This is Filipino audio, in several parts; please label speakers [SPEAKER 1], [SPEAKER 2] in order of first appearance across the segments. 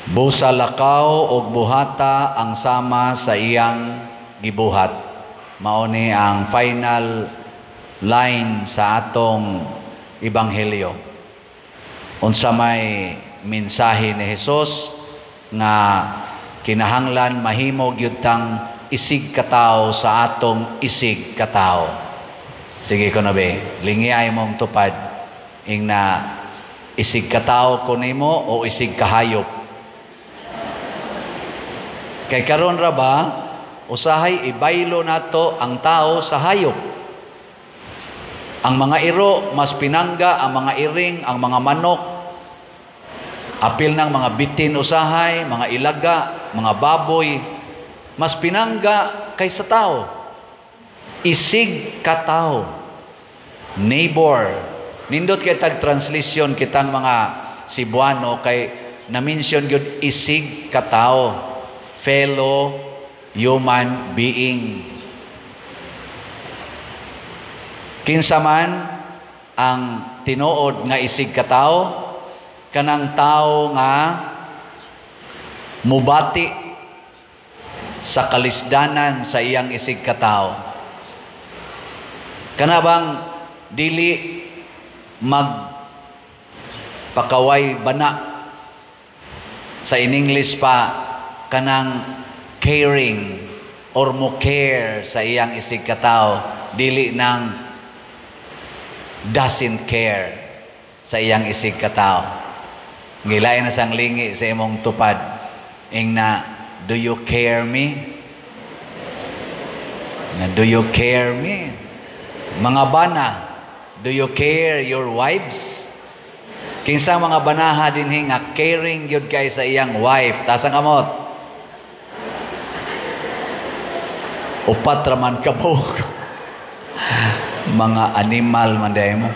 [SPEAKER 1] Busa lakaw og buhata ang sama sa iyang gibuhat. Mao ni ang final line sa atong ebanghelyo. Unsa may mensahe ni Hesus nga kinahanglan mahimo gyud tang isig katawo sa atong isig katawo. Sige ko na be, lingi ay mong tupad ing na isig katawo ko nimo o isig kahayop. Kay karon ra ba usahay ibaylo nato ang tao sa hayop. Ang mga iro mas pinangga, ang mga iring, ang mga manok, apil ng mga bitin usahay, mga ilaga, mga baboy, mas pinangga kaysa tao. Isig ka tao. Neighbor. Nindot kay tag translation kitang mga Cebuano kay na-mention gyud isig ka tao. Fellow human being. Kinsa man ang tinuod nga isig ka tao, kanang tao nga mubati sa kalisdanan sa iyang isig ka tao. Kana bang dili magpakaway bana, sa in English pa kanang caring or mo care sa iyang isig katao, dili nang doesn't care sa iyang isig katao. Gilain na sang lingi sa imong tupad ing na, do you care me? Na, do you care me? Mga bana, do you care your wives? Kinsa mga banaha dinhi nga caring gyud kay sa iyang wife, tasang kamot. Upat raman kabog. Mga animal man day mo.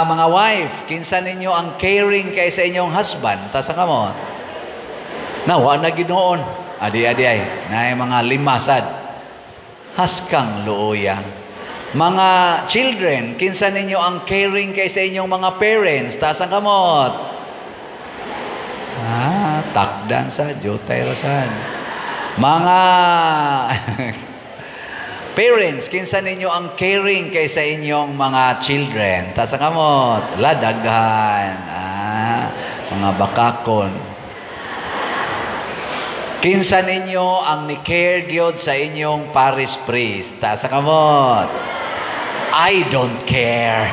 [SPEAKER 1] Mga wife, kinsa ninyo ang caring kay sa inyong husband? Tasa ka mo. Wa na ginoon. Adi-adi ay. Na mga limasad. Haskang luoya. Mga children, kinsa ninyo ang caring kay sa inyong mga parents? Tasa ka mo. Takdan sa jutay rasan. Mga parents, kinsa ninyo ang caring kay sa inyong mga children? Tasa kamot, ladaghan, mga bakakon. Kinsa ninyo ang ni-care gyud sa inyong parish priest? Tasa kamot, I don't care.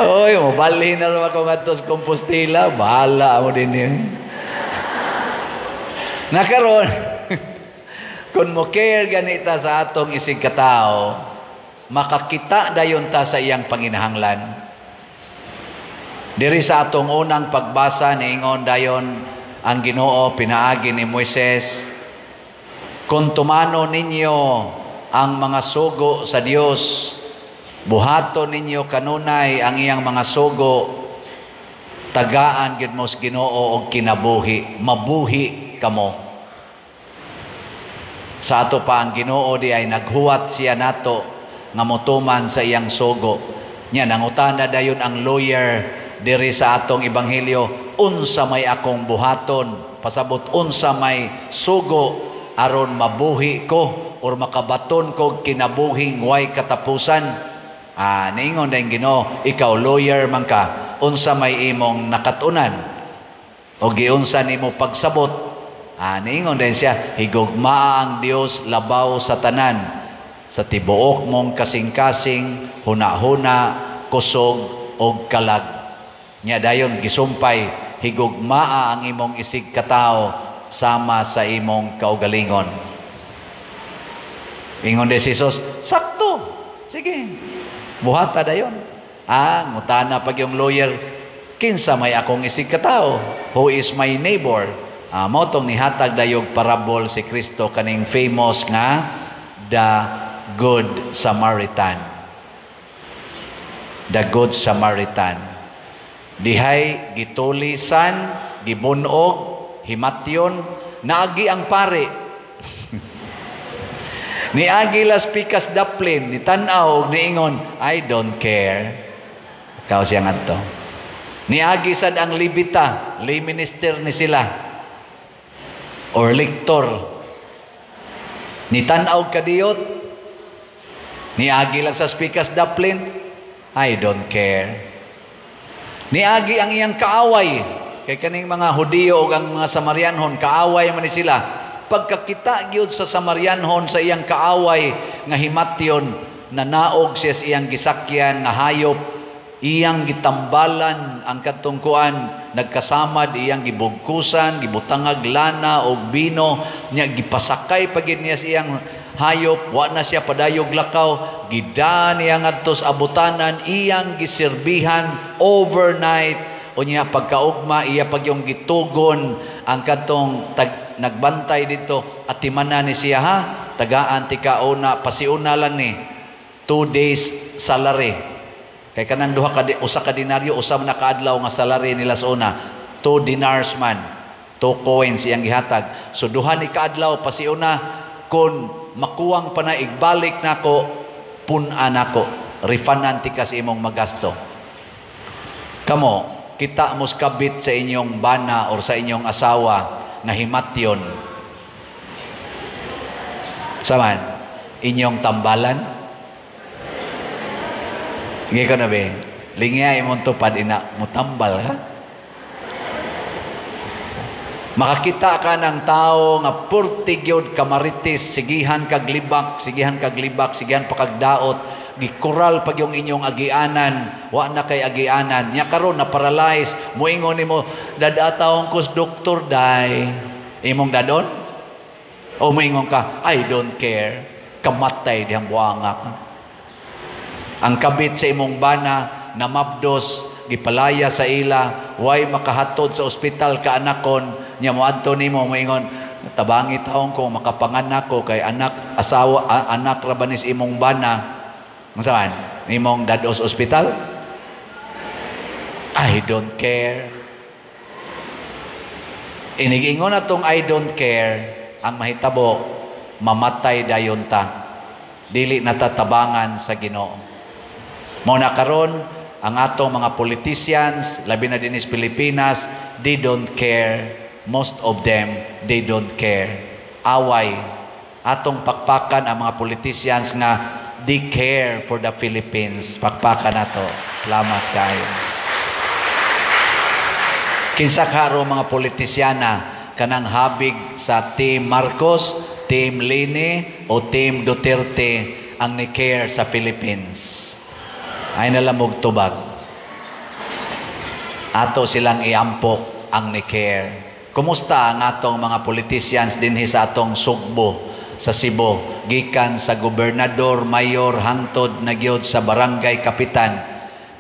[SPEAKER 1] Oy, mabali na rin ako matos Compostela, bahala mo din yun. Nakaroon, kung mo care ganita sa atong isig katao, makakita dayon ta sa iyang panginahanglan. Diri sa atong unang pagbasa niingon dayon ang Ginoo pinaagi ni Moises, kung tumano ninyo ang mga sugo sa Dios, buhaton ninyo kanunay ang iyang mga sugo, tagaan gid mo sa Ginoo og kinabuhi, mabuhi kamo. Sa ato pa ang Ginoo di ay naghuwat siya nato nga motuman sa iyang sugo. Nya nangutana dayon ang lawyer diri sa atong ebanghelyo, unsa may akong buhaton? Pasabot unsa may sugo aron mabuhi ko or makabaton ko kinabuhing way katapusan? Niingon dayong Ginoo, ikaw lawyer man ka, unsa may imong nakatunan? O giunsa nimo pagsabot? Niingon din siya, higugmaa ang Dios labaw sa tanan, sa tibuok mong kasing-kasing, huna-huna, kusog, o kalag. Nya dayon gisumpay, higugmaa ang imong isig katao, sama sa imong kaugalingon. Ingon din si Jesus, sakto, sige, buhata dayon. Ngutana pag yung lawyer, kinsa may akong isig katao? Who is my neighbor? Motong nihatag dayog parabol si Kristo kaning famous nga the Good Samaritan. The Good Samaritan. Dihay gitulisan, gibunog, himatyon, naagi ang pare. Niagi las pikas daplin, ni tanaw, niingon, I don't care. Kao siya nga to. Niagi sad ang libita, lay minister ni sila or lektor. Nitanaw kadiyot, niagi lang sa Speaker's Daplin, I don't care. Niagi ang iyang kaaway, kay kaning mga Hudiyo o ang mga Samarianhon, kaaway man ni sila. Pagkakita gyud sa Samarianhon sa iyang kaaway nga himatyon, nanaog siya sa iyang gisakyan nga hayop, iyang gitambalan ang katungkuan, nagkasamad iyang gibugkusan, gibutangag lana o bino, niya gipasakay pagid niya sa iyang hayop, wa na siya padayog lakaw, gidaan niya ngadto sa abutanan, iyang giserbihan overnight, o niya pagkaugma, iya pagyong gitugon ang katong nagbantay dito, at timana ni siya, ha, tagaan tika una, pasiuna lang ni, 2 days salary. Kay kanang usa ka dinaryo, usa na kaadlaw nga salary nila sa una, 2 dinars man, 2 coins iyang gihatag. So duha ni kaadlaw pasiuna, kun makuwang pa na igbalik nako, pun-an nako, refundan ti kas imong magasto. Kamo, kita mos kabit sa inyong bana or sa inyong asawa nga himatyon. Saman, inyong tambalan. Hindi ka na ba? Lingya imong tupad ina, mutambal ha? Makakita ka ng tao nga purtigyod kamaritis, sigihan kaglibak, sigihan pakagdaot, gikural pag yung inyong agianan, wa na kay agianan, nya karon na paralyze, muingon nimo, dadatawon ko sa doktor day, imong dadon? O muingon ka, I don't care, kamatay diyang buangak. Ang kabit sa imong bana na mabdos, gipalaya sa ila, way makahatod sa ospital ka anakon, nya moadto nimo moingon, tabangi taong ko makapanganak ko kay anak rabanis imong bana. Saan? Imong dados ospital? I don't care. Inigingon na tong I don't care, ang mahitabo, mamatay dayon ta. Dili natatabangan sa Ginoo. Muna karon ang atong mga politicians, labi na din is Pilipinas, they don't care. Most of them, they don't care. Away. Atong pakpakan ang mga politicians nga they care for the Philippines. Pakpakan nato. Salamat kayo. Kinsa karo mga politisyana kanang habig sa Team Marcos, Team Lini o Team Duterte ang ni care sa Philippines. Ay nalamog tubag. Ato silang iampok ang ni care. Kumusta ang atong mga politicians dinhi sa atong Sugbo sa Cebu, gikan sa gobernador, mayor, hangtod na gyud sa barangay kapitan,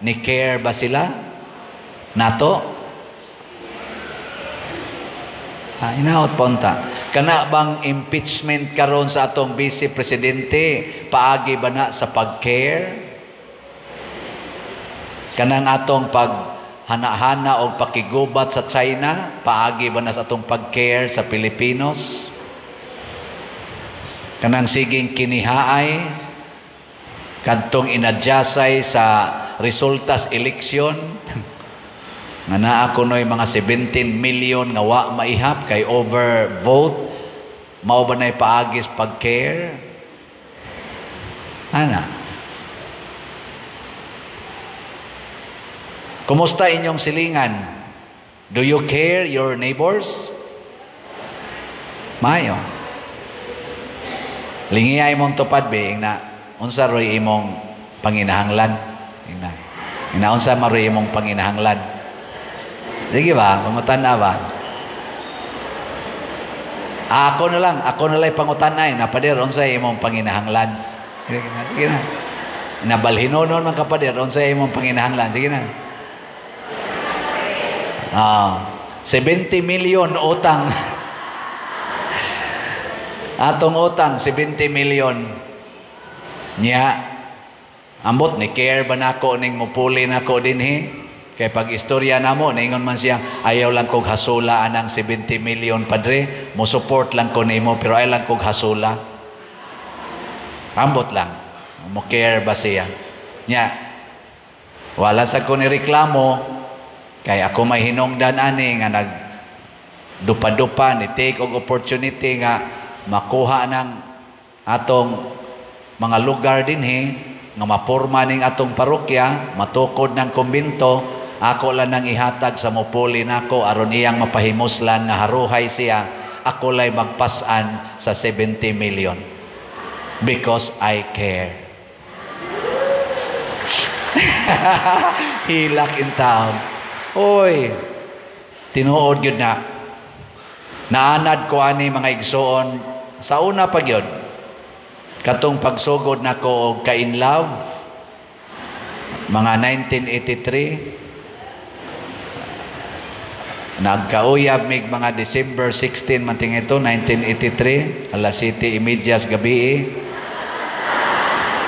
[SPEAKER 1] ni care ba sila? Nato? Inaot ponta. Kana bang impeachment karon sa atong vice presidente, paagi ba na sa pag-care? Kanang atong paghana-hana o pakigubat sa China, paagi ba na sa atong pag-care sa Pilipinos? Kanang siging kinihaay, kantong inadyasay sa resultas eleksyon, nga naa kunoy mga 17 million nga wa maihap kay overvote, mao ba na'y paagis pag-care? Ana? Kumusta inyong silingan? Do you care your neighbors? Mayo. Lingiyay mong tupad being na unsa roy imong panginahanglan. Ina unsa maroy imong panginahanglan. Sige ba? Pangutan-a ba? Ako na lang pangutan-ay na pader unsa imong panginahanglan. Sige na. Nabalhinonon man kapader unsa imong panginahanglan. Sige na. 70 million utang. Atong utang 70 million. Nya ambot ni care ba nako ning mupuli nako dinhi? Kay pag istorya namo naingon man siya, ayaw lang kog hasula anang 70 million padre, mo support lang ko nimo pero ay lang kog hasula. Ambot lang. Mo care ba siya? Nya wala sa ko ni reklamo. Kaya ako may hinungdan ani nga dupa-dupa ni take og opportunity nga makuha ng atong mga lugar dinhi nga maporma ning atong parokya, matukod ng kumbinto, ako lang nang ihatag sa mupuli nako aron iyang mapahimuslan nga haruhay siya, ako lay magpasan sa 70 million. Because I care. Hilak in town. Oy, tinuod yun na. Naanad ko ani mga igsoon sa una pa yun. Katong pagsugod na ko og ka-in love, mga 1983, nagkauyab mig mga December 16 manting ito, 1983, alas 7:30 gabi.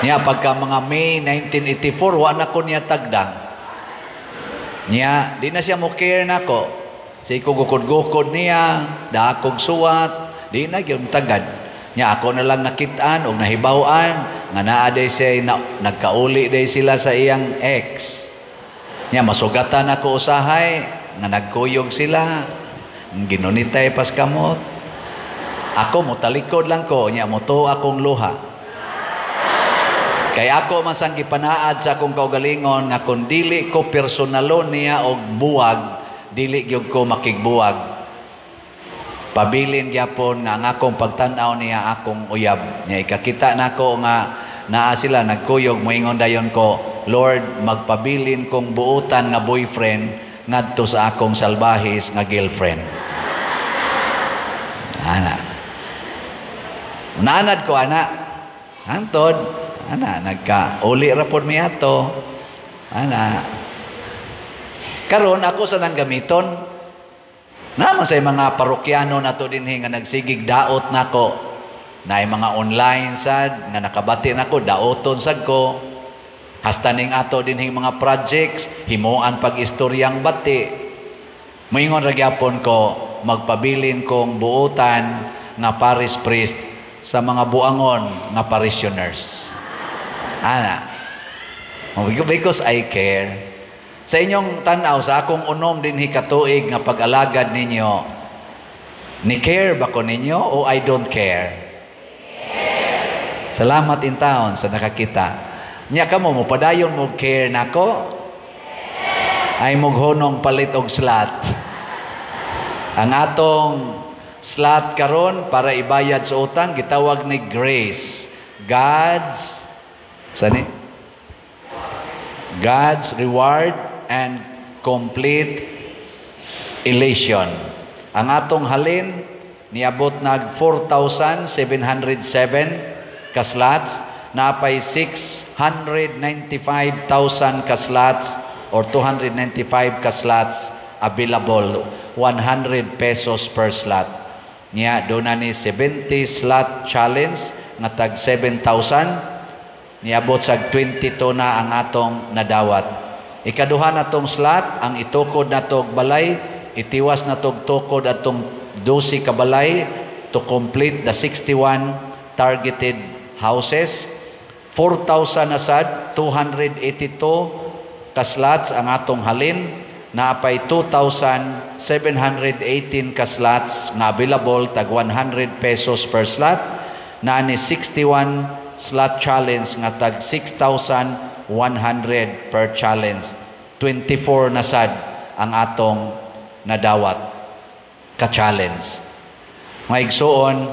[SPEAKER 1] Niya pagka mga May 1984, wa na ko niya tagdang. Niya, di na siya mo care na ko. Sa ikugukod-gukod niya, dakog suwat, di na yung tagad. Niya, ako na lang nakitaan o nahibawan, nga naaday siya, nagkauli day sila sa iyang ex. Niya, masugatan ako usahay, nga nagkuyog sila, ginunitay pas kamot. Ako, mutalikod lang ko, niya, muto akong luha. Kaya ako masang gipanaad sa akong kaugalingon nga kung dili ko personalon niya og buwag, dili gyud ko makigbuwag. Pabilin gyapon nga akong pagtan-aw niya akong uyab. Nya ikakita nako nga naa sila nagkuyog, moingon dayon ko, Lord, magpabilin kong buutan nga boyfriend ngadto sa akong salbahis nga girlfriend. Ana. Nanad ko ana. Antod nagka-uli rapod mi ato. Karon ako sa nang gamiton. Naman sa mga parokyano nato dinhi nga nagsigig daot nako. Naay mga online sad nga nakabati nako daoton sad ko. Hasta ning ato dinhi mga projects himuan pag-istoryang bati. Moingon ra gyapon ko magpabilin kong buutan nga parish priest sa mga buangon nga parishioners. Because I care. Sa inyong tanaw, sa akong unom din hikatuig nga pag-alagad ninyo, ni care ba ko ninyo o I don't care? Care. Salamat in town sa nakakita. Nya kamo mo padayon mo care nako? Ay mughonong palit og slot. Ang atong slot karon para ibayad sa utang gitawag ni grace. God's reward and complete elation. Ang atong halin niabot nag 4,707 ka slots, napay 695,000 ka slots or 295 ka slots available, 100 pesos per slot. Niya doon na ni 70 slot challenge nga tag 7,000. Niabot sa 22 na ang atong nadawat. Ikaduha na tong slot, ang itukod na tong balay, itiwas na tong tukod atong 12 ka balay to complete the 61 targeted houses. 4,000 na sad, 282 ka slots ang atong halin, naapay 2,718 ka slots nga available, tag 100 pesos per slot, na ni 61 slot challenge nga tag 6,100 per challenge. 24 na sad ang atong nadawat ka challenge. Mga igsoon,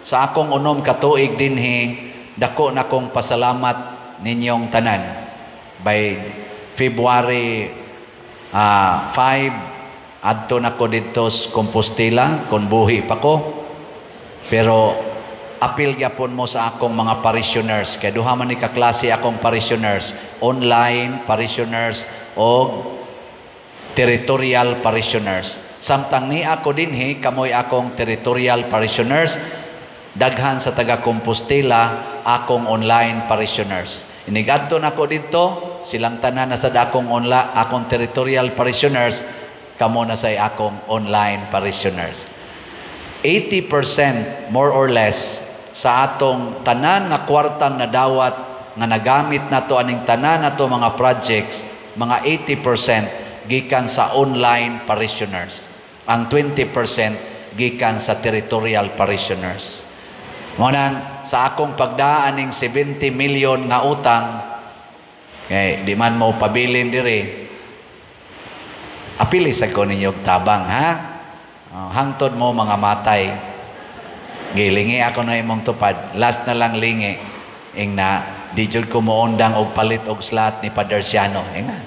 [SPEAKER 1] sa akong unom katuig dinhi, dako na kong pasalamat ninyong tanan. By February 5, adto na ko dito sa Compostela, kung buhi pa ko. Pero apil gyapon mo sa akong mga parishioners. Kaya duha man ni kaklase akong parishioners. Online parishioners o territorial parishioners. Samtang ni ako dinhi, kamoy akong territorial parishioners. Daghan sa taga Compostela, akong online parishioners. Inigadto na ko dito, silang tanan na sa akong territorial parishioners, kamo na sa akong online parishioners. 80% more or less sa atong tanan nga kwartang nadawat nga nagamit nato aning tanan nato mga projects, mga 80% gikan sa online parishioners. Ang 20% gikan sa territorial parishioners. Ngunang sa akong pagdaan ng 70 million nga utang, di man mo pabilin diri, apili sa ko ninyong tabang, ha? Hangtod mo mga matay. Gilingi ako na imong tupad. Last na lang lingi. Ing na, di jud ko moondang og palit og slot ni Padre Siano. Ing na.